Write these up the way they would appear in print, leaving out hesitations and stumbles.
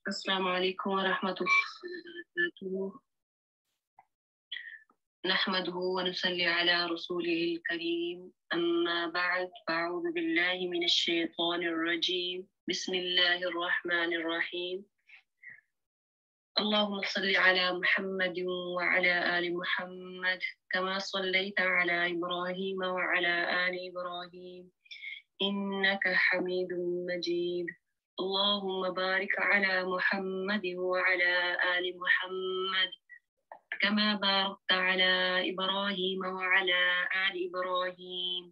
السلام علیکم ورحمۃ اللہ وبرکاتہ نحمده ونصلي على رسوله الكريم أما بعد فأعوذ بالله من الشيطان الرجيم بسم الله الرحمن الرحيم اللهم صل على محمد وعلى آل محمد كما صليت على إبراهيم وعلى آل إبراهيم إنك حميد مجيد اللهم بارك على محمد وعلى آل محمد كما باركت على إبراهيم وعلى آل إبراهيم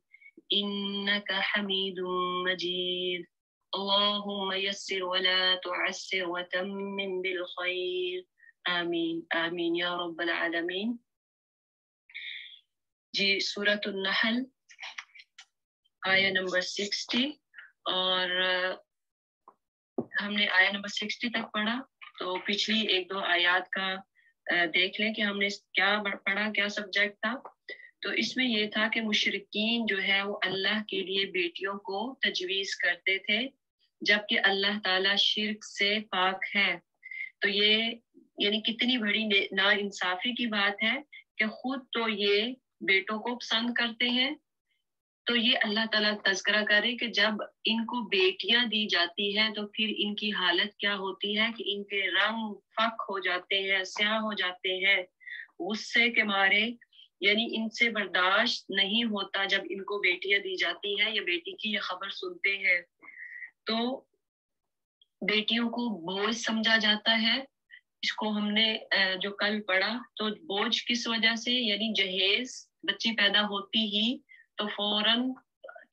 إنك حميد مجيد اللهم يسر ولا تعسر وتمم بالخير آمين آمين يا رب العالمين جی سورۃ النحل آیہ نمبر 60 اور ہم نے آیہ نمبر 60 تک پڑھا، تو پچھلی ایک دو آیات کا دیکھ لیں کہ ہم نے کیا پڑھا، کیا سبجیکٹ تھا۔ تو اس میں یہ تھا کہ مشرکین جو ہے وہ اللہ کے لیے بیٹیوں کو تجویز کرتے تھے، جبکہ اللہ تعالیٰ شرک سے پاک ہے۔ تو یہ یعنی کتنی بڑی ناانصافی کی بات ہے کہ خود تو یہ بیٹوں کو پسند کرتے ہیں، تو یہ اللہ تعالیٰ تذکرہ کرے کہ جب ان کو بیٹیاں دی جاتی ہیں تو پھر ان کی حالت کیا ہوتی ہے کہ ان کے رنگ فک ہو جاتے ہیں، سیاہ ہو جاتے ہیں غصے کے مارے، یعنی ان سے برداشت نہیں ہوتا جب ان کو بیٹیاں دی جاتی ہیں یا بیٹی کی یہ خبر سنتے ہیں۔ تو بیٹیوں کو بوجھ سمجھا جاتا ہے، اس کو ہم نے جو کل پڑھا، تو بوجھ کس وجہ سے، یعنی جہیز بچی پیدا ہوتی ہی تو فوراً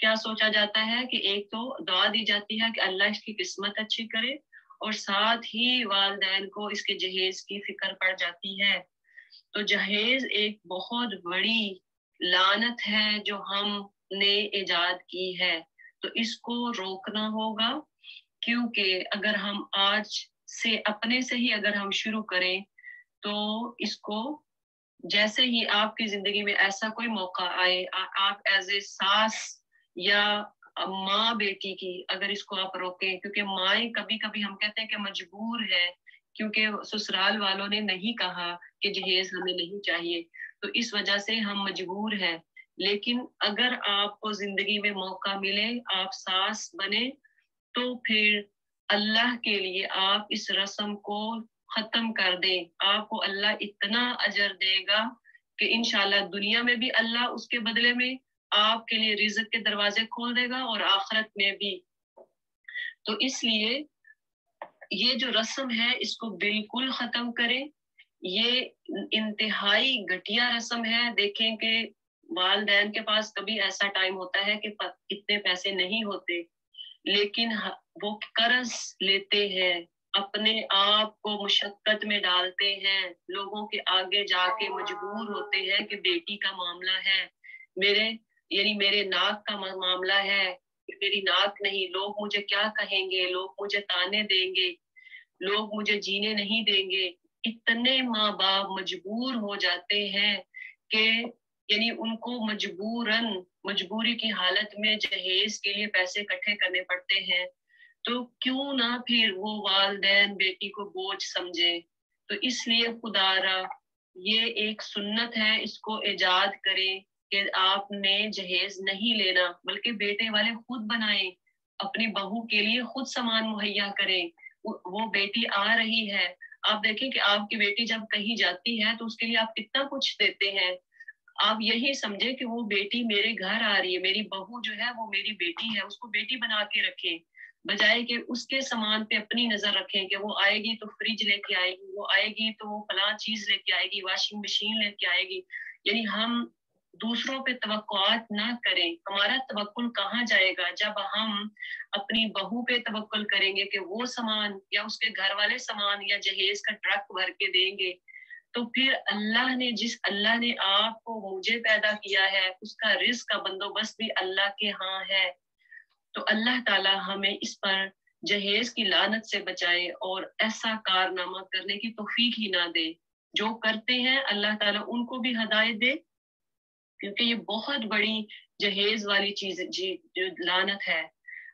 کیا سوچا جاتا ہے کہ ایک تو دعا دی جاتی ہے کہ اللہ اس کی قسمت اچھی کرے، اور ساتھ ہی والدین کو اس کے جہیز کی فکر پڑ جاتی ہے۔ تو جہیز ایک بہت بڑی لعنت ہے جو ہم نے ایجاد کی ہے، تو اس کو روکنا ہوگا، کیونکہ اگر ہم آج سے اپنے سے ہی اگر ہم شروع کریں تو اس کو جیسے ہی آپ کی زندگی میں ایسا کوئی موقع آئے، آپ ایز اے ساس یا ماں بیٹی کی اگر اس کو آپ روکیں، کیونکہ مائیں کبھی کبھی ہم کہتے ہیں کہ مجبور ہے کیونکہ سسرال والوں نے نہیں کہا کہ جہیز ہمیں نہیں چاہیے، تو اس وجہ سے ہم مجبور ہیں۔ لیکن اگر آپ کو زندگی میں موقع ملے، آپ ساس بنے، تو پھر اللہ کے لیے آپ اس رسم کو ختم کر دیں، آپ کو اللہ اتنا اجر دے گا کہ انشاءاللہ دنیا میں بھی اللہ اس کے بدلے میں آپ کے لیے رزق کے دروازے کھول دے گا اور آخرت میں بھی۔ تو اس لیے یہ جو رسم ہے اس کو بالکل ختم کریں، یہ انتہائی گھٹیا رسم ہے۔ دیکھیں کہ والدین کے پاس کبھی ایسا ٹائم ہوتا ہے کہ اتنے پیسے نہیں ہوتے، لیکن وہ قرض لیتے ہیں، اپنے آپ کو مشقت میں ڈالتے ہیں، لوگوں کے آگے جا کے مجبور ہوتے ہیں کہ بیٹی کا معاملہ ہے، میرے ناک کا معاملہ ہے، میری ناک نہیں، لوگ مجھے کیا کہیں گے، لوگ مجھے تانے دیں گے، لوگ مجھے جینے نہیں دیں گے۔ اتنے ماں باپ مجبور ہو جاتے ہیں کہ یعنی ان کو مجبوری کی حالت میں جہیز کے لیے پیسے اکٹھے کرنے پڑتے ہیں، تو کیوں نہ پھر وہ والدین بیٹی کو بوجھ سمجھے۔ تو اس لیے خدا را یہ ایک سنت ہے، اس کو ایجاد کریں کہ آپ نے جہیز نہیں لینا، بلکہ بیٹے والے خود بنائیں، اپنی بہو کے لیے خود سامان مہیا کریں۔ وہ بیٹی آ رہی ہے، آپ دیکھیں کہ آپ کی بیٹی جب کہیں جاتی ہے تو اس کے لیے آپ کتنا کچھ دیتے ہیں۔ آپ یہی سمجھے کہ وہ بیٹی میرے گھر آ رہی ہے، میری بہو جو ہے وہ میری بیٹی ہے، اس کو بیٹی بنا کے رکھیں، بجائے کہ اس کے سامان پہ اپنی نظر رکھیں کہ وہ آئے گی تو فریج لے کے آئے گی، وہ آئے گی تو وہ فلاں چیز لے کے آئے گی، واشنگ مشین لے کے آئے گی۔ یعنی ہم دوسروں پہ توقعات نہ کریں۔ ہمارا توکل کہاں جائے گا جب ہم اپنی بہو پہ توکل کریں گے کہ وہ سامان یا اس کے گھر والے سامان یا جہیز کا ٹرک بھر کے دیں گے، تو پھر اللہ نے آپ کو مجھے پیدا کیا ہے، اس کا رزق کا بندوبست بھی اللہ کے ہاں ہے۔ تو اللہ تعالی ہمیں اس پر جہیز کی لعنت سے بچائے اور ایسا کارنامہ کرنے کی توفیق ہی نہ دے۔ جو کرتے ہیں اللہ تعالیٰ ان کو بھی ہدایت دے، کیونکہ یہ بہت بڑی جہیز والی چیز جو لعنت ہے،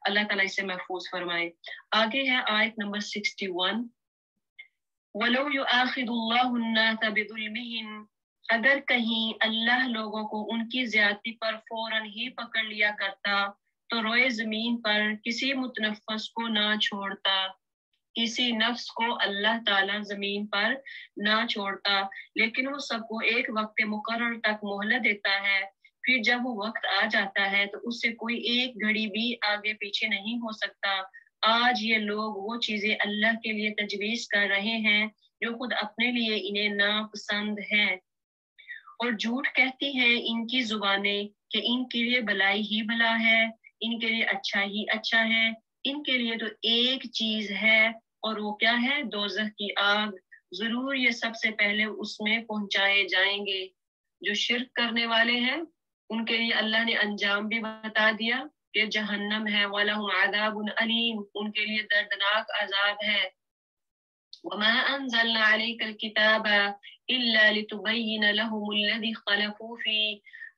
اللہ تعالیٰ اسے محفوظ فرمائے۔ آگے ہے آیت نمبر 61، وَلَوْ يُؤَاخِذُ اللَّهُ النَّاسَ بِظُلْمِهِمْ، اگر کہیں اللہ لوگوں کو ان کی زیادتی پر فوراً ہی پکڑ لیا کرتا تو روئے زمین پر کسی متنفس کو نہ چھوڑتا، کسی نفس کو اللہ تعالیٰ زمین پر نہ چھوڑتا، لیکن وہ سب کو ایک وقت مقرر تک مہلت دیتا ہے، پھر جب وہ وقت آ جاتا ہے تو اس سے کوئی ایک گھڑی بھی آگے پیچھے نہیں ہو سکتا۔ آج یہ لوگ وہ چیزیں اللہ کے لیے تجویز کر رہے ہیں جو خود اپنے لیے انہیں ناپسند ہیں، اور جھوٹ کہتی ہیں ان کی زبانیں کہ ان کے لیے بلائی ہی بلا ہے، ان کے لیے اچھا ہی اچھا ہے، ان کے لیے تو ایک چیز ہے اور وہ کیا ہے؟ دوزخ کی آگ، ضرور یہ سب سے پہلے اس میں پہنچائے جائیں گے۔ جو شرک کرنے والے ہیں ان کے لیے اللہ نے انجام بھی بتا دیا کہ جہنم ہے، وَلَهُمْ عَذَابٌ أَلِيمٌ، ان کے لیے دردناک عذاب ہے۔ وَمَا أَنزَلْنَا عَلَيْكَ الْكِتَابَ إِلَّا لِتُبَيِّنَ لَهُمُ الَّذِي اخْتَلَفُوا فِيهِ،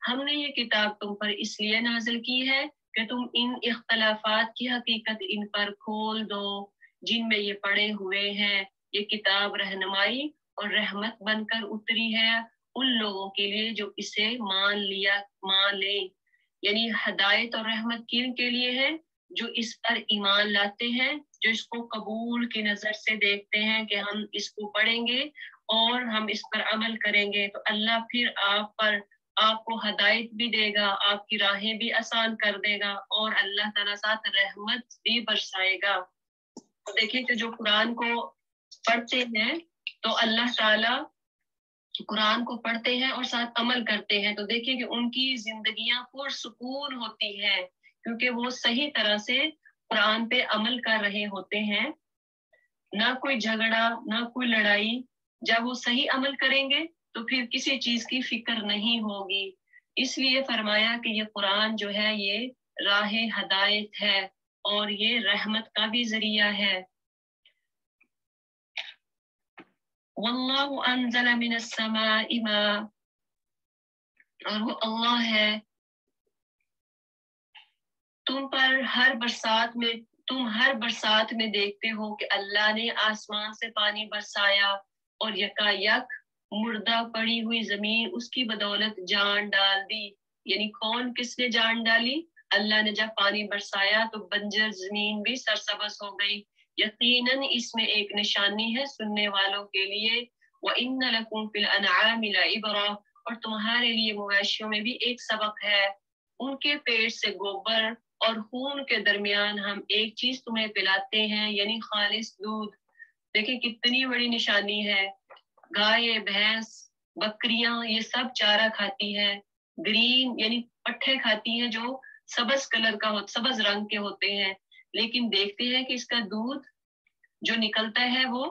ہم نے یہ کتاب تم پر اس لیے نازل کی ہے کہ تم ان اختلافات کی حقیقت ان پر کھول دو جن میں یہ پڑے ہوئے ہیں۔ یہ کتاب رہنمائی اور رحمت بن کر اتری ہے ان لوگوں کے لیے جو اسے مان لیں، یعنی ہدایت اور رحمت کن کے لیے ہے؟ جو اس پر ایمان لاتے ہیں، جو اس کو قبول کی نظر سے دیکھتے ہیں کہ ہم اس کو پڑھیں گے اور ہم اس پر عمل کریں گے تو اللہ پھر آپ کو ہدایت بھی دے گا، آپ کی راہیں بھی آسان کر دے گا اور اللہ تعالیٰ ساتھ رحمت بھی برسائے گا۔ دیکھیں کہ جو قرآن کو پڑھتے ہیں تو اللہ تعالیٰ قرآن کو پڑھتے ہیں اور ساتھ عمل کرتے ہیں تو دیکھیں کہ ان کی زندگیاں پرسکون ہوتی ہیں، کیونکہ وہ صحیح طرح سے قرآن پہ عمل کر رہے ہوتے ہیں، نہ کوئی جھگڑا نہ کوئی لڑائی۔ جب وہ صحیح عمل کریں گے تو پھر کسی چیز کی فکر نہیں ہوگی۔ اس لیے فرمایا کہ یہ قرآن جو ہے یہ راہ ہدایت ہے اور یہ رحمت کا بھی ذریعہ ہے۔ واللہ انزل من السماء ماء، اور وہ اللہ ہے تم ہر برسات میں دیکھتے ہو کہ اللہ نے آسمان سے پانی برسایا اور یکا یک مردہ پڑی ہوئی زمین اس کی بدولت جان ڈال دی۔ یعنی کون کس نے جان ڈالی؟ اللہ نے جب پانی برسایا تو بنجر زمین بھی سرسبز ہو گئی۔ یقیناً اس میں ایک نشانی ہے سننے والوں کے لیے، وَإِنَّ لَكُمْ فِي الْأَنْعَامِ لَعِبْرَةً، اور تمہارے لیے مویشیوں میں بھی ایک سبق ہے۔ ان کے پیٹ سے گوبر اور خون کے درمیان ہم ایک چیز تمہیں پلاتے ہیں، یعنی خالص دودھ۔ دیکھیں کتنی بڑی نشانی ہے۔ گائے، بھینس، بکریاں یہ سب چارہ کھاتی ہے، گرین یعنی پٹھے کھاتی ہیں جو سبز رنگ کے ہوتے ہیں، لیکن دیکھتے ہیں کہ اس کا دودھ جو نکلتا ہے وہ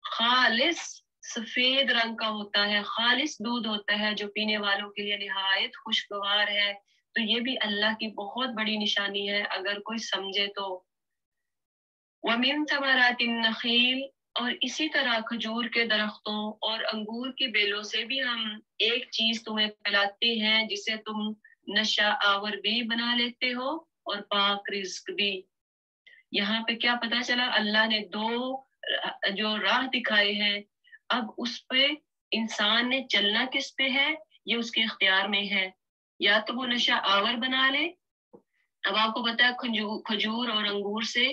خالص سفید رنگ کا ہوتا ہے، خالص دودھ ہوتا ہے جو پینے والوں کے لیے نہایت خوشگوار ہے۔ تو یہ بھی اللہ کی بہت بڑی نشانی ہے اگر کوئی سمجھے تو۔ وَمِن ثَمَرَاتِ النَّخِيلِ، اور اسی طرح کھجور کے درختوں اور انگور کی بیلوں سے بھی ہم ایک چیز تمہیں پلاتے ہیں جسے تم نشہ آور بھی بنا لیتے ہو اور پاک رزق بھی۔ یہاں پہ کیا پتا چلا؟ اللہ نے دو جو راہ دکھائے ہیں، اب اس پہ انسان نے چلنا کس پہ ہے یہ اس کے اختیار میں ہے، یا تو وہ نشہ آور بنا لے۔ اب آپ کو پتا ہے کھجور اور انگور سے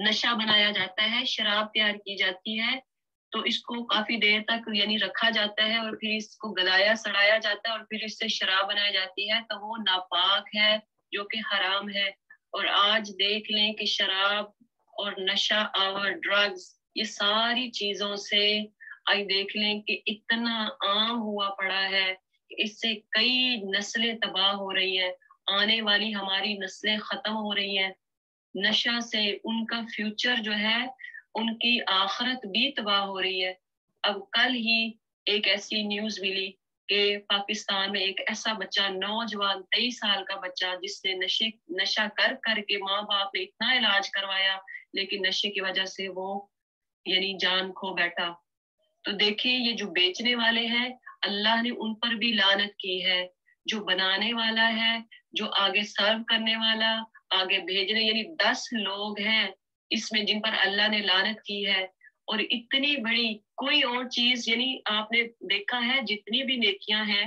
نشہ بنایا جاتا ہے، شراب تیار کی جاتی ہے، تو اس کو کافی دیر تک یعنی رکھا جاتا ہے اور پھر اس کو گلایا سڑایا جاتا ہے اور پھر اس سے شراب بنائی جاتی ہے، تو وہ ناپاک ہے جو کہ حرام ہے۔ اور آج دیکھ لیں کہ شراب اور نشہ آور ڈرگز یہ ساری چیزوں سے آئی دیکھ لیں کہ اتنا عام ہوا پڑا ہے کہ اس سے کئی نسلیں تباہ ہو رہی ہیں، آنے والی ہماری نسلیں ختم ہو رہی ہیں۔ نشہ سے ان کا فیوچر جو ہے، ان کی آخرت بھی تباہ ہو رہی ہے۔ اب کل ہی ایک ایسی نیوز ملی کہ پاکستان میں ایک ایسا بچہ، نوجوان 23 سال کا بچہ، جس نے نشہ کر کے ماں باپ نے اتنا علاج کروایا لیکن نشے کی وجہ سے وہ یعنی جان کھو بیٹھا۔ تو دیکھیں یہ جو بیچنے والے ہیں اللہ نے ان پر بھی لعنت کی ہے، جو بنانے والا ہے، جو آگے سرو کرنے والا، آگے بھیجنے، یعنی 10 لوگ ہیں اس میں جن پر اللہ نے لعنت کی ہے، اور اتنی بڑی کوئی اور چیز، یعنی آپ نے دیکھا ہے جتنی بھی نیکیاں ہیں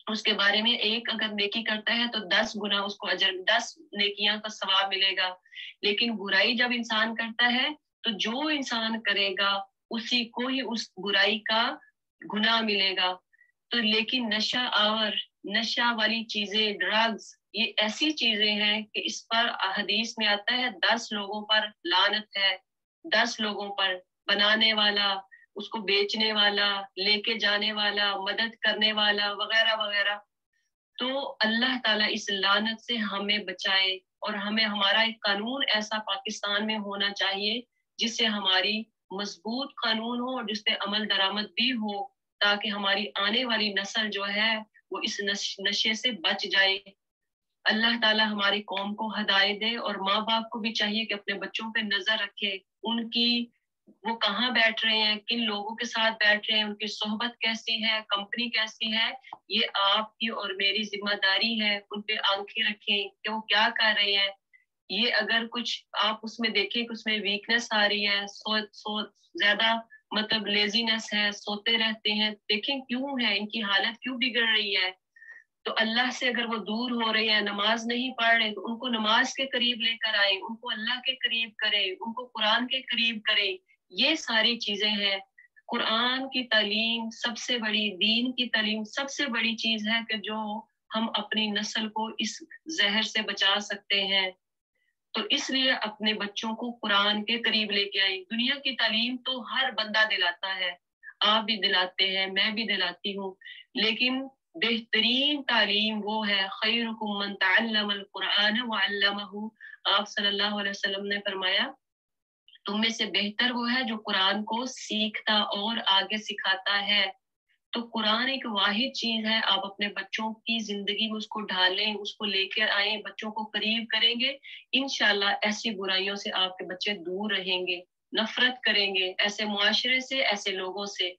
اس کے بارے میں، ایک اگر نیکی کرتا ہے تو 10 گنا اس کو اجر، 10 نیکیاں کا ثواب ملے گا. لیکن برائی جب انسان کرتا ہے تو جو انسان کرے گا اسی کو ہی اس برائی کا گناہ ملے گا. تو لیکن نشہ آور، نشہ والی چیزیں، ڈرگز، یہ ایسی چیزیں ہیں کہ اس پر حدیث میں آتا ہے 10 لوگوں پر لعنت ہے. 10 لوگوں پر، بنانے والا، اس کو بیچنے والا، لے کے جانے والا، مدد کرنے والا، وغیرہ وغیرہ. تو اللہ تعالیٰ اس لعنت سے ہمیں بچائے، اور ہمیں ہمارا ایک قانون ایسا پاکستان میں ہونا چاہیے جس سے ہماری مضبوط قانون ہو اور جس پہ عمل درآمد بھی ہو، تاکہ ہماری آنے والی نسل جو ہے وہ اس نشے سے بچ جائے. اللہ تعالیٰ ہماری قوم کو ہدایت دے، اور ماں باپ کو بھی چاہیے کہ اپنے بچوں پہ نظر رکھے، ان کی وہ کہاں بیٹھ رہے ہیں، کن لوگوں کے ساتھ بیٹھ رہے ہیں، ان کی صحبت کیسی ہے، کمپنی کیسی ہے. یہ آپ کی اور میری ذمہ داری ہے، ان پہ آنکھیں رکھیں کہ وہ کیا کر رہے ہیں. یہ اگر کچھ آپ اس میں دیکھیں کہ اس میں ویکنس آ رہی ہے، سو زیادہ مطلب لیزینس ہے، سوتے رہتے ہیں، دیکھیں کیوں ہے، ان کی حالت کیوں بگڑ رہی ہے. تو اللہ سے اگر وہ دور ہو رہے ہیں، نماز نہیں پڑھ رہے، تو ان کو نماز کے قریب لے کر آئیں، ان کو اللہ کے قریب کریں، ان کو قرآن کے قریب کریں. یہ ساری چیزیں ہیں. قرآن کی تعلیم سب سے بڑی، دین کی تعلیم سب سے بڑی چیز ہے کہ جو ہم اپنی نسل کو اس زہر سے بچا سکتے ہیں. تو اس لیے اپنے بچوں کو قرآن کے قریب لے کے آئیں. دنیا کی تعلیم تو ہر بندہ دلاتا ہے، آپ بھی دلاتے ہیں، میں بھی دلاتی ہوں، لیکن بہترین تعلیم وہ ہے خیرکم من تعلم القرآن وعلمہ. آپ صلی اللہ علیہ وسلم نے فرمایا تم میں سے بہتر وہ ہے جو قرآن کو سیکھتا اور آگے سکھاتا ہے. تو قرآن ایک واحد چیز ہے، آپ اپنے بچوں کی زندگی میں اس کو ڈھالیں، اس کو لے کر آئیں، بچوں کو قریب کریں گے، انشاءاللہ ایسی برائیوں سے آپ کے بچے دور رہیں گے، نفرت کریں گے ایسے معاشرے سے، ایسے لوگوں سے.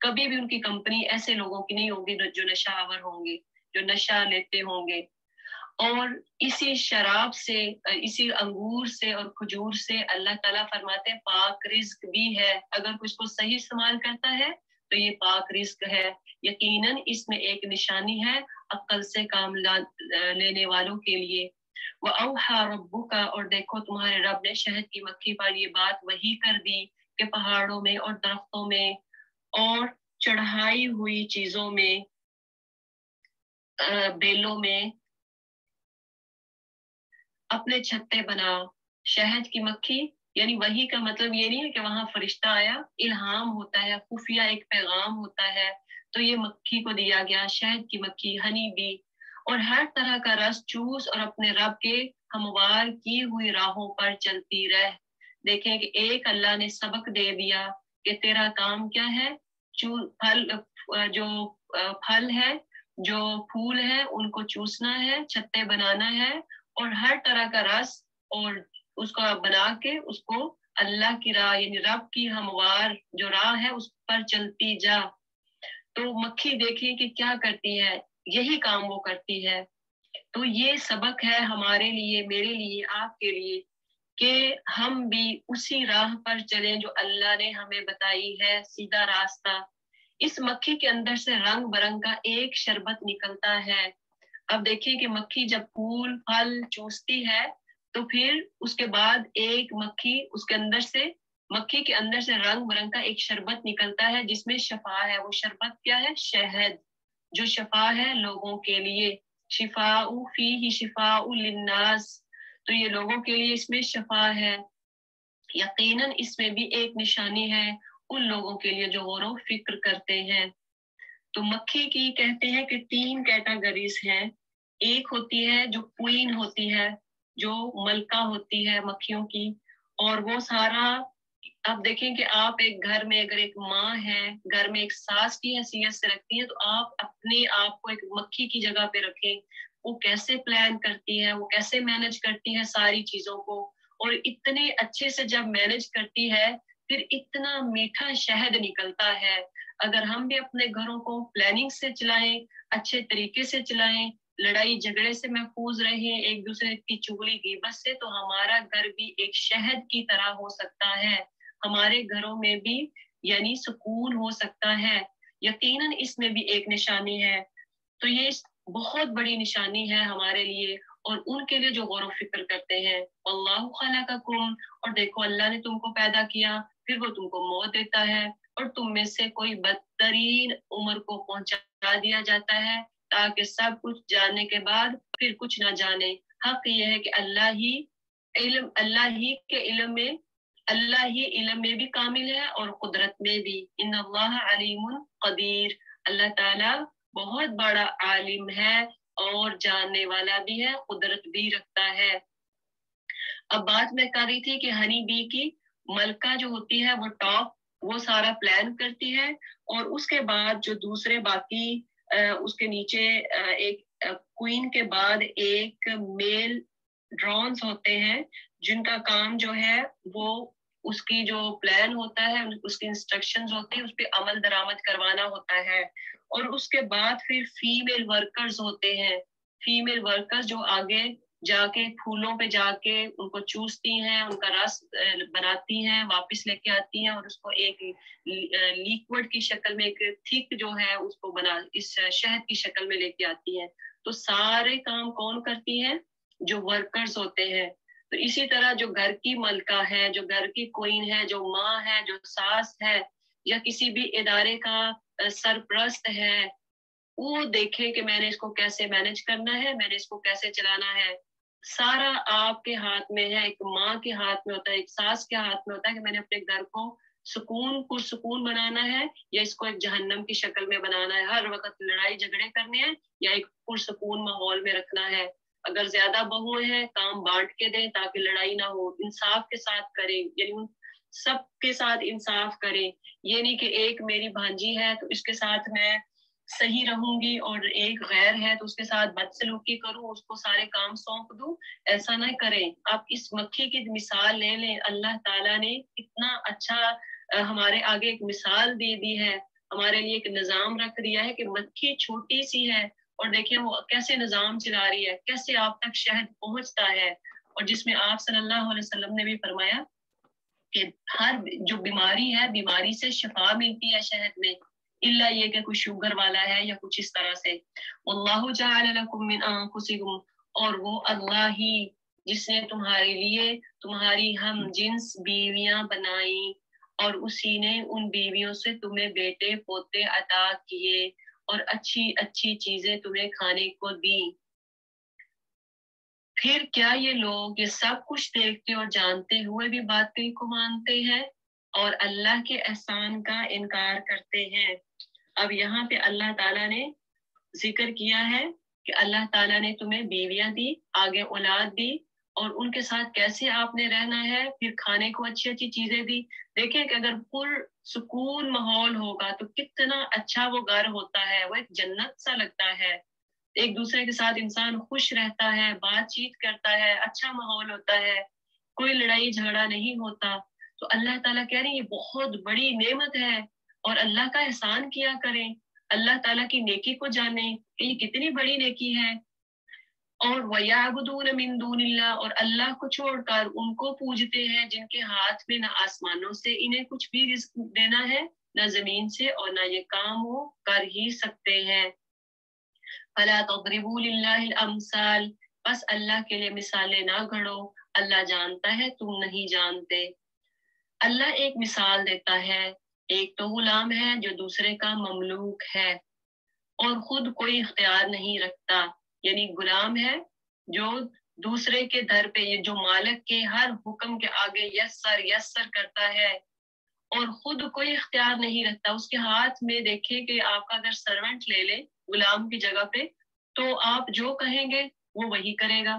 کبھی بھی ان کی کمپنی ایسے لوگوں کی نہیں ہوگی جو نشہ آور ہوں گے، جو نشہ لیتے ہوں گے. اور اسی شراب سے، اسی انگور سے اور کھجور سے اللہ تعالیٰ فرماتے ہیں پاک رزق بھی ہے. اگر کچھ کو صحیح استعمال کرتا ہے تو یہ پاک رزق ہے. یقیناً اس میں ایک نشانی ہے عقل سے کام لینے والوں کے لیے. وَأَوْحَى رَبُّكَ، اور دیکھو تمہارے رب نے شہد کی مکھی پر یہ بات وحی کر دی کہ پہاڑوں میں اور درختوں میں اور چڑھائی ہوئی چیزوں میں، بیلوں میں اپنے چھتے بنا. شہد کی مکھی یعنی وحی کا مطلب یہ نہیں ہے کہ وہاں فرشتہ آیا، الہام ہوتا ہے، خفیہ ایک پیغام ہوتا ہے، تو یہ مکھی کو دیا گیا، شہد کی مکھی، ہنی بی، اور ہر طرح کا رس چوس اور اپنے رب کے ہموار کی ہوئی راہوں پر چلتی رہ. دیکھیں کہ ایک اللہ نے سبق دے دیا کہ تیرا کام کیا ہے، جو پھل ہے، جو پھول ہے، ان کو چوسنا ہے، چھتے بنانا ہے، اور ہر طرح کا رس اور اس کو بنا کے اس کو اللہ کی راہ یعنی رب کی ہموار جو راہ ہے اس پر چلتی جا. تو مکھی دیکھیں کہ کیا کرتی ہے، یہی کام وہ کرتی ہے. تو یہ سبق ہے ہمارے لیے، میرے لیے، آپ کے لیے، کہ ہم بھی اسی راہ پر چلیں جو اللہ نے ہمیں بتائی ہے، سیدھا راستہ. اس مکھی کے اندر سے رنگ برنگ کا ایک شربت نکلتا ہے. اب دیکھیں کہ مکھی جب پھول پھل چوستی ہے تو پھر اس کے بعد ایک مکھی اس کے اندر سے، مکھی کے اندر سے رنگ برنگ کا ایک شربت نکلتا ہے جس میں شفا ہے. وہ شربت کیا ہے؟ شہد، جو شفا ہے لوگوں کے لیے. شفاء فیہ شفاء للناس، تو یہ لوگوں کے لیے اس میں شفا ہے. یقیناً اس میں بھی ایک نشانی ہے ان لوگوں کے لیے جو غور و فکر کرتے ہیں. تو مکھی کی کہتے ہیں کہ 3 کیٹیگریز ہیں. ایک ہوتی ہے جو کوئین ہوتی ہے، جو ملکہ ہوتی ہے مکھیوں کی، اور وہ سارا، اب دیکھیں کہ آپ ایک گھر میں اگر ایک ماں ہے، گھر میں ایک ساس کی حیثیت سے رکھتی ہے، تو آپ اپنے آپ کو ایک مکھی کی جگہ پہ رکھیں. وہ کیسے پلان کرتی ہے، وہ کیسے مینج کرتی ہے ساری چیزوں کو، اور اتنے اچھے سے جب مینج کرتی ہے پھر اتنا میٹھا شہد نکلتا ہے. اگر ہم بھی اپنے گھروں کو پلاننگ سے چلائیں، اچھے طریقے سے چلائیں، لڑائی جھگڑے سے محفوظ رہیں، ایک دوسرے کی چغلی غیبت سے، تو ہمارا گھر بھی ایک شہد کی طرح ہو سکتا ہے. ہمارے گھروں میں بھی یعنی سکون ہو سکتا ہے. یقیناً اس میں بھی ایک نشانی ہے. تو یہ بہت بڑی نشانی ہے ہمارے لیے اور ان کے لیے جو غور و فکر کرتے ہیں. اللہ خلقکم، اور دیکھو اللہ نے تم کو پیدا کیا، پھر وہ تم کو موت دیتا ہے اور تم میں سے کوئی بدترین عمر کو پہنچا دیا جاتا ہے تاکہ سب کچھ جاننے کے بعد پھر کچھ نہ جانے. حق یہ ہے کہ اللہ ہی کے علم میں بھی کامل ہے اور قدرت میں بھی. ان اللہ علیم قدیر، اللہ تعالی بہت بڑا عالم ہے اور جاننے والا بھی ہے، قدرت بھی رکھتا ہے. اب بات میں کر رہی تھی کہ ہنی بی کی ملکہ جو ہوتی ہے وہ ٹاپ، وہ سارا پلان کرتی ہے اور اس کے بعد جو دوسرے باقی اس کے نیچے ایک کوئین کے بعد ایک میل ڈرونز ہوتے ہیں جن کا کام جو ہے وہ اس کی جو پلان ہوتا ہے، اس کی انسٹرکشنز ہوتی ہیں، اس پہ عمل درآمد کروانا ہوتا ہے. اور اس کے بعد پھر فیمیل ورکرز ہوتے ہیں، فیمیل ورکرز جو آگے جا کے پھولوں پہ جا کے ان کو چوستی ہیں، ان کا رس بناتی ہیں، واپس لے کے آتی ہیں اور اس کو ایک لیکوڈ کی شکل میں، ایک تھک جو ہے اس کو بنا اس شہد کی شکل میں لے کے آتی ہیں. تو سارے کام کون کرتی ہیں؟ جو ورکرز ہوتے ہیں. تو اسی طرح جو گھر کی ملکہ ہے، جو گھر کی کوئین ہے، جو ماں ہے، جو ساس ہے یا کسی بھی ادارے کا سرپرست ہے، وہ دیکھے کہ میں نے اس کو کیسے مینج کرنا ہے، میں نے اس کو کیسے چلانا ہے. سارا آپ کے ہاتھ میں ہے. ایک ماں کے ہاتھ میں ہوتا ہے، ایک ساس کے ہاتھ میں ہوتا ہے کہ میں نے اپنے گھر کو پرسکون بنانا ہے یا اس کو ایک جہنم کی شکل میں بنانا ہے، ہر وقت لڑائی جھگڑے کرنے ہیں یا ایک پرسکون ماحول میں رکھنا ہے. اگر زیادہ بہو ہیں کام بانٹ کے دیں تاکہ لڑائی نہ ہو، انصاف کے ساتھ کریں، یعنی سب کے ساتھ انصاف کریں. یہ نہیں کہ ایک میری بھانجی ہے تو اس کے ساتھ میں صحیح رہوں گی اور ایک غیر ہے تو اس کے ساتھ بدسلوکی کروں، اس کو سارے کام سونپ دوں. ایسا نہ کریں. آپ اس مکھی کی مثال لے لیں. اللہ تعالیٰ نے اتنا اچھا ہمارے آگے ایک مثال دے دی ہے، ہمارے لیے ایک نظام رکھ دیا ہے کہ مکھی چھوٹی سی ہے اور دیکھیں وہ کیسے نظام چلا رہی ہے، کیسے آپ تک شہد پہنچتا ہے. اور جس میں آپ صلی اللہ علیہ وسلم نے بھی فرمایا کہ ہر جو بیماری ہے، بیماری سے شفا ملتی ہے شہد میں، الا یہ کہ کوئی شوگر والا ہے یا کچھ اس طرح سے. واللہ جعل لکم من انفسکم، اور وہ اللہ ہی جس نے تمہارے لیے تمہاری ہم جنس بیویاں بنائی اور اسی نے ان بیویوں سے تمہیں بیٹے پوتے عطا کیے اور اچھی اچھی چیزیں تمہیں کھانے کو دی. پھر کیا یہ لوگ یہ سب کچھ دیکھتے اور جانتے ہوئے بھی باطل کو مانتے ہیں اور اللہ کے احسان کا انکار کرتے ہیں. اب یہاں پہ اللہ تعالیٰ نے ذکر کیا ہے کہ اللہ تعالیٰ نے تمہیں بیویاں دی، آگے اولاد دی اور ان کے ساتھ کیسے آپ نے رہنا ہے، پھر کھانے کو اچھی اچھی چیزیں دی. دیکھیں کہ اگر پر سکون ماحول ہوگا تو کتنا اچھا وہ گھر ہوتا ہے، وہ ایک جنت سا لگتا ہے. ایک دوسرے کے ساتھ انسان خوش رہتا ہے، بات چیت کرتا ہے، اچھا ماحول ہوتا ہے، کوئی لڑائی جھگڑا نہیں ہوتا. تو اللہ تعالیٰ کہہ رہے ہیں یہ بہت بڑی نعمت ہے اور اللہ کا احسان کیا کریں، اللہ تعالیٰ کی نیکی کو جانیں کہ یہ کتنی بڑی نیکی ہے. اور وَيَعْبُدُونَ مِن دُونِ اللَّهِ، اور اللہ کو چھوڑ کر ان کو پوجتے ہیں جن کے ہاتھ میں نہ آسمانوں سے انہیں کچھ بھی رزق دینا ہے، نہ زمین سے، اور نہ یہ کام وہ کر ہی سکتے ہیں. فَلَا تَضْرِبُوا لِلَّهِ الْأَمْثَالِ، بس اللہ کے لیے مثالیں نہ گھڑو، اللہ جانتا ہے تم نہیں جانتے. اللہ ایک مثال دیتا ہے، ایک تو غلام ہے جو دوسرے کا مملوک ہے اور خود کوئی اختیار نہیں رکھتا، یعنی غلام ہے جو دوسرے کے در پہ، یہ جو مالک کے ہر حکم کے آگے یس سر کرتا ہے اور خود کوئی اختیار نہیں رکھتا. اس کے ہاتھ میں دیکھیں کہ آپ کا اگر سرونٹ لے لے غلام کی جگہ پہ تو آپ جو کہیں گے وہ وہی کرے گا،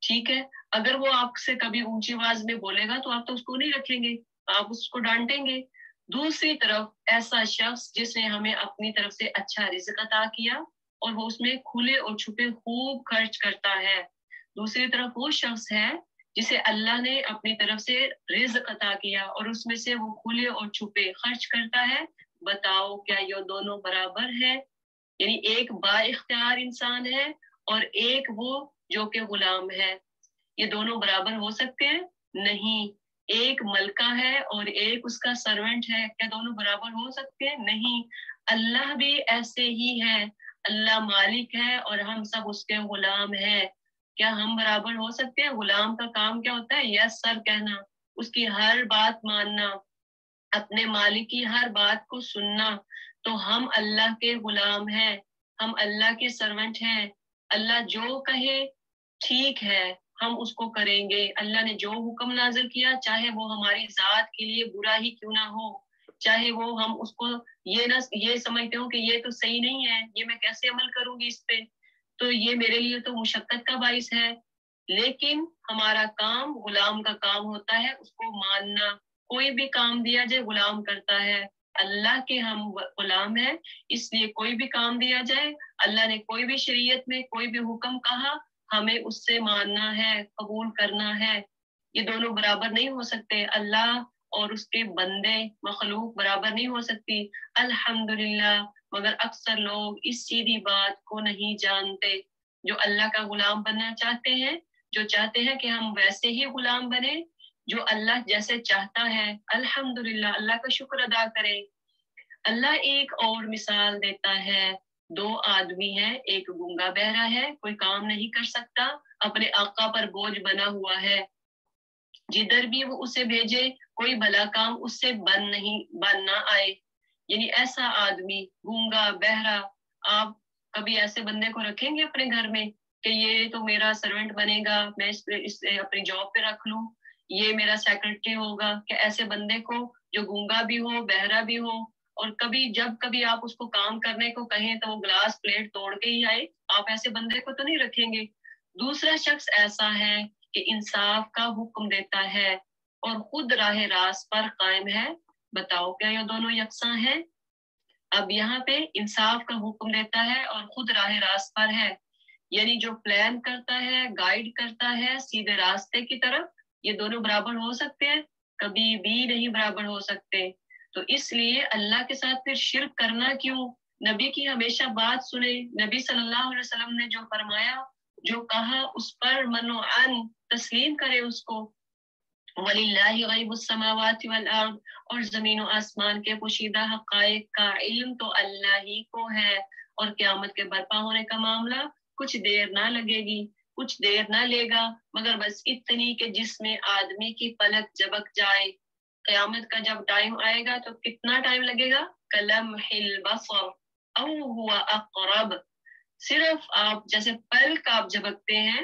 ٹھیک ہے. اگر وہ آپ سے کبھی اونچی آواز میں بولے گا تو آپ تو اس کو نہیں رکھیں گے، آپ اس کو ڈانٹیں گے. دوسری طرف ایسا شخص جس نے ہمیں اپنی طرف سے اچھا رزق عطا کیا اور وہ اس میں کھلے اور چھپے خوب خرچ کرتا ہے. دوسری طرف وہ شخص ہے جسے اللہ نے اپنی طرف سے رزق عطا کیا اور اس میں سے وہ کھلے اور چھپے خرچ کرتا ہے. بتاؤ کیا یہ دونوں برابر ہے؟ یعنی ایک با اختیار انسان ہے اور ایک وہ جو کہ غلام ہے. یہ دونوں برابر ہو سکتے ہیں؟ نہیں. ایک ملکہ ہے اور ایک اس کا سرونٹ ہے، کیا دونوں برابر ہو سکتے ہیں؟ نہیں۔ اللہ بھی ایسے ہی ہے، اللہ مالک ہے اور ہم سب اس کے غلام ہیں، کیا ہم برابر ہو سکتے ہیں؟ غلام کا کام کیا ہوتا ہے؟ یس سر کہنا، اس کی ہر بات ماننا، اپنے مالک کی ہر بات کو سننا۔ تو ہم اللہ کے غلام ہیں، ہم اللہ کے سرونٹ ہیں، اللہ جو کہے ٹھیک ہے ہم اس کو کریں گے۔ اللہ نے جو حکم نازل کیا، چاہے وہ ہماری ذات کے لیے برا ہی کیوں نہ ہو، چاہے وہ ہم اس کو یہ سمجھتے ہوں کہ یہ تو صحیح نہیں ہے، یہ میں کیسے عمل کروں گی اس پہ، تو یہ میرے لیے تو مشقت کا باعث ہے، لیکن ہمارا کام غلام کا کام ہوتا ہے، اس کو ماننا۔ کوئی بھی کام دیا جائے غلام کرتا ہے، اللہ کے ہم غلام ہیں، اس لیے کوئی بھی کام دیا جائے، اللہ نے کوئی بھی شریعت میں کوئی بھی حکم کہا، ہمیں اس سے ماننا ہے، قبول کرنا ہے۔ یہ دونوں برابر نہیں ہو سکتے، اللہ اور اس کے بندے مخلوق برابر نہیں ہو سکتی۔ الحمدللہ، مگر اکثر لوگ اس سیدھی بات کو نہیں جانتے، جو اللہ کا غلام بننا چاہتے ہیں، جو چاہتے ہیں کہ ہم ویسے ہی غلام بنے جو اللہ جیسے چاہتا ہے۔ الحمدللہ، اللہ کا شکر ادا کریں۔ اللہ ایک اور مثال دیتا ہے، دو آدمی ہیں، ایک گونگا بہرا ہے، کوئی کام نہیں کر سکتا، اپنے آقا پر بوجھ بنا ہوا ہے، جدھر بھی وہ اسے بھیجے کوئی بھلا کام اس سے بن نہ آئے، یعنی ایسا آدمی گونگا بہرا، آپ کبھی ایسے بندے کو رکھیں گے اپنے گھر میں کہ یہ تو میرا سرونٹ بنے گا، میں اس اپنی جاب پہ رکھ لوں، یہ میرا سیکرٹری ہوگا؟ کہ ایسے بندے کو جو گونگا بھی ہو بہرا بھی ہو، اور جب کبھی آپ اس کو کام کرنے کو کہیں تو وہ گلاس پلیٹ توڑ کے ہی آئے، آپ ایسے بندے کو تو نہیں رکھیں گے۔ دوسرا شخص ایسا ہے کہ انصاف کا حکم دیتا ہے اور خود راہ راست پر قائم ہے۔ بتاؤ کیا یہ دونوں یکساں ہیں؟ اب یہاں پہ انصاف کا حکم دیتا ہے اور خود راہ راست پر ہے، یعنی جو پلان کرتا ہے، گائیڈ کرتا ہے سیدھے راستے کی طرف، یہ دونوں برابر ہو سکتے ہیں؟ کبھی بھی نہیں برابر ہو سکتے۔ تو اس لیے اللہ کے ساتھ پھر شرک کرنا کیوں؟ نبی کی ہمیشہ بات سنے، نبی صلی اللہ علیہ وسلم نے جو فرمایا، جو کہا، اس پر منوعن تسلیم کرے اس کو۔ وَلِلَّهِ غَيْبُ السَّمَاوَاتِ وَالْأَرْضِ، اور زمین و آسمان کے پوشیدہ حقائق کا علم تو اللہ ہی کو ہے، اور قیامت کے برپا ہونے کا معاملہ کچھ دیر نہ لگے گی، کچھ دیر نہ لے گا، مگر بس اتنی کہ جس میں آدمی کی پلک جھپک جائے۔ قیامت کا جب ٹائم آئے گا تو کتنا ٹائم لگے گا؟ کلمح البصر او ہوا اقرب، صرف آپ جیسے پلک آپ جھپکتے ہیں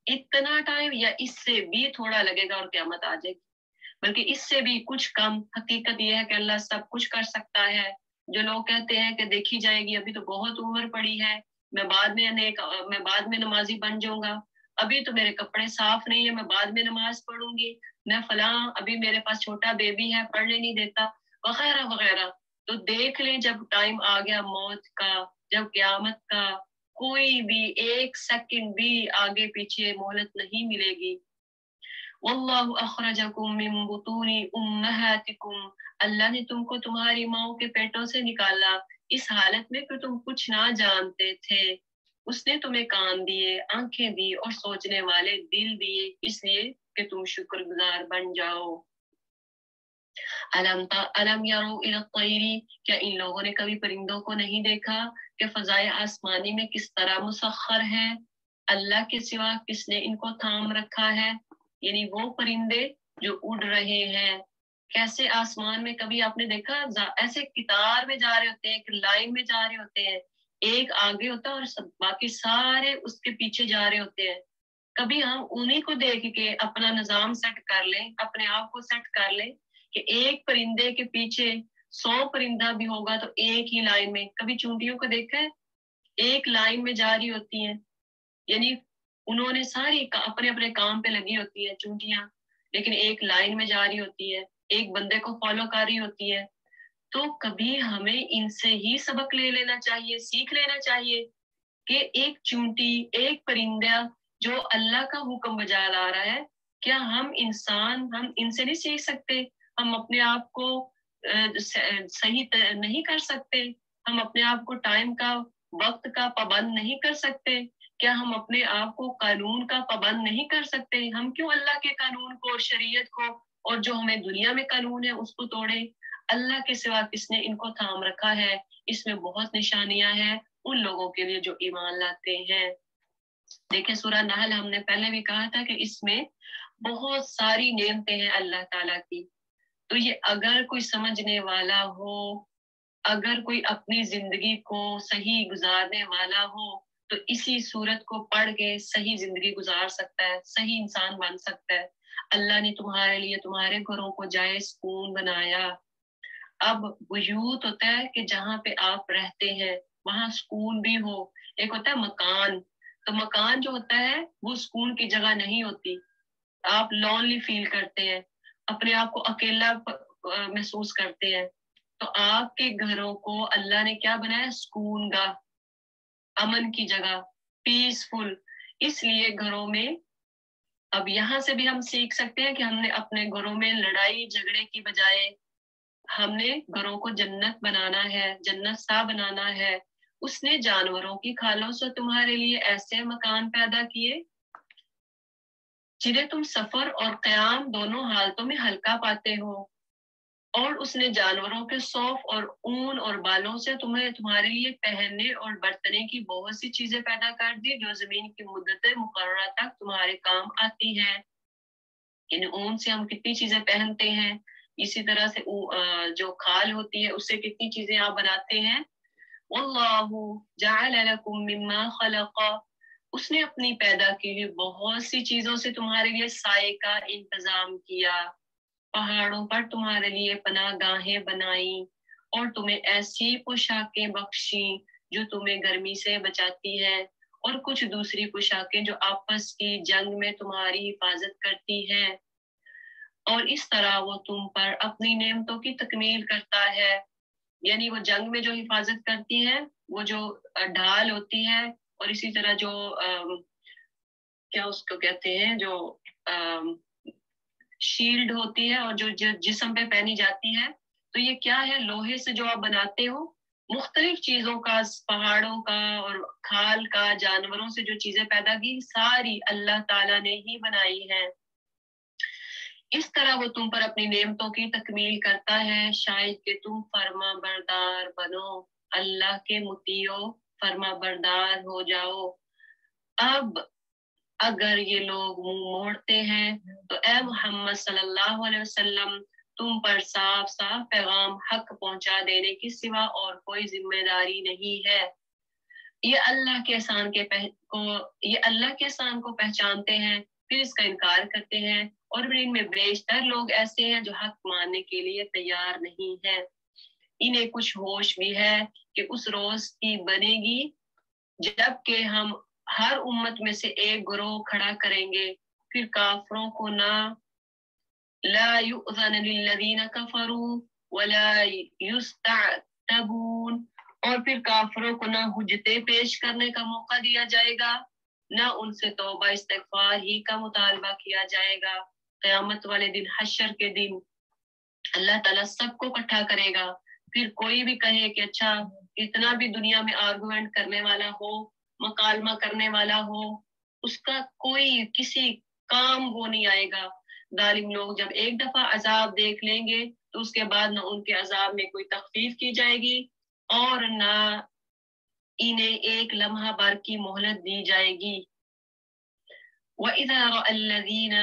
اتنا ٹائم، یا اس سے بھی تھوڑا لگے گا اور قیامت آ جائے گی، بلکہ اس سے بھی کچھ کم۔ حقیقت یہ ہے کہ اللہ سب کچھ کر سکتا ہے۔ جو لوگ کہتے ہیں کہ دیکھی جائے گی، ابھی تو بہت عمر پڑی ہے، میں بعد میں نمازی بن جاؤں گا، ابھی تو میرے کپڑے صاف نہیں ہے، میں بعد میں نماز پڑھوں گی، میں فلاں، ابھی میرے پاس چھوٹا بیبی ہے، پڑھنے نہیں دیتا، وغیرہ وغیرہ۔ تو دیکھ لیں جب ٹائم آ گیا موت کا، جب قیامت کا، کوئی بھی ایک سیکنڈ بھی آگے پیچھے مہلت نہیں ملے گی۔ واللہ اخرجکم من بطون امہاتکم، اللہ نے تم کو تمہاری ماؤں کے پیٹوں سے نکالا اس حالت میں کہ تم کچھ نہ جانتے تھے، اس نے تمہیں کان دیے، آنکھیں دی اور سوچنے والے دل دیے، اس لیے کہ تم شکر گزار بن جاؤ۔ علم یرو الی الطیر، کیا ان لوگوں نے کبھی پرندوں کو نہیں دیکھا کہ فضائے آسمانی میں کس طرح مسخر ہے؟ اللہ کے سوا کس نے ان کو تھام رکھا ہے؟ یعنی وہ پرندے جو اڑ رہے ہیں، کیسے آسمان میں کبھی آپ نے دیکھا ایسے قطار میں جا رہے ہوتے ہیں، ایک لائن میں جا رہے ہوتے ہیں، ایک آگے ہوتا ہے اور باقی سارے اس کے پیچھے جا رہے ہوتے ہیں۔ کبھی ہم انہیں کو دیکھ کے اپنا نظام سیٹ کر لیں، اپنے آپ کو سیٹ کر لیں کہ ایک پرندے کے پیچھے 100 پرندہ بھی ہوگا تو ایک ہی لائن میں۔ کبھی چونٹیوں کو دیکھا ہے؟ ایک لائن میں جا رہی ہوتی ہیں، یعنی انہوں نے ساری اپنے اپنے کام پہ لگی ہوتی ہے چونٹیاں، لیکن ایک لائن میں جا رہی ہوتی ہے، ایک بندے کو فالو کر رہی ہوتی ہے۔ تو کبھی ہمیں ان سے ہی سبق لے لینا چاہیے، سیکھ لینا چاہیے کہ ایک چونٹی، ایک پرندہ جو اللہ کا حکم بجا لا رہا ہے، کیا ہم انسان ہم ان سے نہیں سیکھ سکتے؟ ہم اپنے آپ کو صحیح نہیں کر سکتے؟ ہم اپنے آپ کو ٹائم کا، وقت کا پابند نہیں کر سکتے؟ کیا ہم اپنے آپ کو قانون کا پابند نہیں کر سکتے؟ ہم کیوں اللہ کے قانون کو اور شریعت کو اور جو ہمیں دنیا میں قانون ہے اس کو توڑے. اللہ کے سوا کس نے ان کو تھام رکھا ہے؟ اس میں بہت نشانیاں ہیں ان لوگوں کے لیے جو ایمان لاتے ہیں. دیکھیں سورہ نحل ہم نے پہلے بھی کہا تھا کہ اس میں بہت ساری نعمتیں ہیں اللہ تعالیٰ کی. تو یہ اگر کوئی سمجھنے والا ہو، اگر کوئی اپنی زندگی کو صحیح گزارنے والا ہو تو اسی صورت کو پڑھ کے صحیح زندگی گزار سکتا ہے، صحیح انسان بن سکتا ہے. اللہ نے تمہارے لیے تمہارے گھروں کو جائے سکون بنایا. اب بیوت ہوتا ہے کہ جہاں پہ آپ رہتے ہیں وہاں سکون بھی ہو. ایک ہوتا ہے مکان، تو مکان جو ہوتا ہے وہ سکون کی جگہ نہیں ہوتی. آپ لونلی فیل کرتے ہیں، اپنے آپ کو اکیلا محسوس کرتے ہیں. تو آپ کے گھروں کو اللہ نے کیا بنایا؟ سکون گاہ، امن کی جگہ، پیسفل. اس لیے گھروں میں اب یہاں سے بھی ہم سیکھ سکتے ہیں کہ ہم نے اپنے گھروں میں لڑائی جھگڑے کی بجائے ہم نے گھروں کو جنت بنانا ہے، جنت سا بنانا ہے. اس نے جانوروں کی کھالوں سے تمہارے لیے ایسے مکان پیدا کیے جنہیں تم سفر اور قیام دونوں حالتوں میں ہلکا پاتے ہو. اور اس نے جانوروں کے صوف اور اون اور بالوں سے تمہارے لیے پہننے اور برتنے کی بہت سی چیزیں پیدا کر دی جو زمین کی مدت مقررہ تک تمہارے کام آتی ہیں. ان اون سے ہم کتنی چیزیں پہنتے ہیں، اسی طرح سے جو کھال ہوتی ہے اس سے کتنی چیزیں آپ بناتے ہیں. واللہ جعل لکم مما خلق، اس نے اپنی پیدا کی ہوئی بہت سی چیزوں سے تمہارے لیے سائے کا انتظام کیا. پہاڑوں پر تمہارے لیے پناہ گاہیں بنائیں اور تمہیں ایسی پوشاکیں بخشی جو تمہیں گرمی سے بچاتی ہے، اور کچھ دوسری پوشاکیں جو آپس کی جنگ میں تمہاری حفاظت کرتی ہیں. اور اس طرح وہ تم پر اپنی نعمتوں کی تکمیل کرتا ہے. یعنی وہ جنگ میں جو حفاظت کرتی ہے، وہ جو ڈھال ہوتی ہے، اور اسی طرح جو کیا اس کو کہتے ہیں، جو شیلڈ ہوتی ہے اور جو جسم پہ پہنی جاتی ہے. تو یہ کیا ہے؟ لوہے سے جو آپ بناتے ہو، مختلف چیزوں کا، پہاڑوں کا اور کھال کا، جانوروں سے جو چیزیں پیدا کی ساری اللہ تعالیٰ نے ہی بنائی ہے. اس طرح وہ تم پر اپنی نعمتوں کی تکمیل کرتا ہے شاید کہ تم فرما بردار بنو، اللہ کے مطیع فرما بردار ہو جاؤ. اب اگر یہ لوگ منہ موڑتے ہیں تو اے محمد صلی اللہ علیہ وسلم تم پر صاف صاف پیغام حق پہنچا دینے کی سوا اور کوئی ذمہ داری نہیں ہے. یہ اللہ کے احسان کو پہچانتے ہیں پھر اس کا انکار کرتے ہیں، اور پھر ان میں بیشتر لوگ ایسے ہیں جو حق ماننے کے لیے تیار نہیں ہیں. انہیں کچھ ہوش بھی ہے کہ اس روز کی بنے گی جب کہ ہم ہر امت میں سے ایک گروہ کھڑا کریں گے، پھر کافروں کو نہ لا یؤذن للذین کفروا ولا یستعتبون، اور پھر کافروں کو نہ حجتیں پیش کرنے کا موقع دیا جائے گا، نہ ان سے توبہ استغفار ہی کا مطالبہ کیا جائے گا. قیامت والے دن، حشر کے دن، اللہ تعالیٰ سب کو اکٹھا کرے گا. پھر کوئی بھی کہے کہ اچھا اتنا بھی دنیا میں آرگومنٹ کرنے والا ہو، مکالمہ کرنے والا ہو، اس کا کوئی کسی کام وہ نہیں آئے گا. ظالم لوگ جب ایک دفعہ عذاب دیکھ لیں گے تو اس کے بعد نہ ان کے عذاب میں کوئی تخفیف کی جائے گی اور نہ انہیں ایک لمحہ بھر کی مہلت دی جائے گی. وَإِذَا رَأَى الَّذِينَ،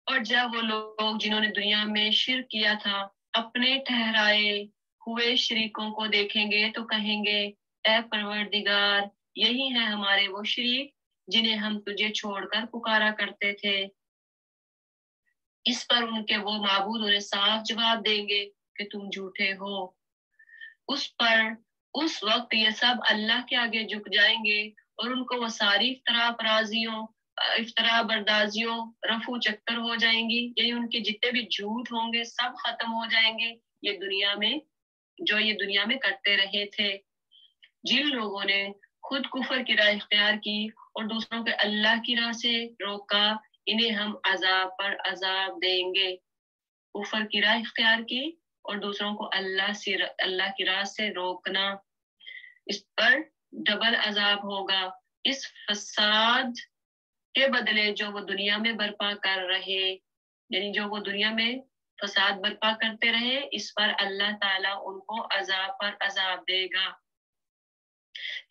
اور جب وہ لوگ جنہوں نے دنیا میں شرک کیا تھا اپنے ٹھہرائے ہوئے شریکوں کو دیکھیں گے تو کہیں گے اے پروردگار یہی ہیں ہمارے وہ شریک جنہیں ہم تجھے چھوڑ کر پکارا کرتے تھے. اس پر ان کے وہ معبود انہیں صاف جواب دیں گے کہ تم جھوٹے ہو. اس وقت یہ سب اللہ کے آگے جھک جائیں گے اور ان کو وہ ساری افطرا بردازیوں رفو چکر ہو جائیں گی. یعنی ان کے جتنے بھی جھوٹ ہوں گے سب ختم ہو جائیں گے یہ دنیا میں کرتے رہے تھے. جن لوگوں نے خود کفر کی راہ اختیار کی اور دوسروں کے اللہ کی راہ سے روکا انہیں ہم عذاب پر عذاب دیں گے. کفر کی راہ اختیار کی اور دوسروں کو اللہ کی راہ سے روکنا، اس پر ڈبل عذاب ہوگا. اس فساد کے بدلے جو وہ دنیا میں برپا کر رہے یعنی جو وہ دنیا میں فساد برپا کرتے رہے، اس پر اللہ تعالیٰ ان کو عذاب پر عذاب دے گا۔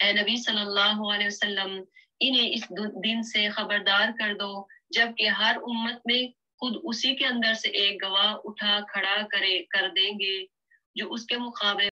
اے نبی صلی اللہ علیہ وسلم، انہیں اس دن سے خبردار کر دو جبکہ ہر امت میں خود اسی کے اندر سے ایک گواہ اٹھا کھڑا کر دیں گے جو اس کے مقابلے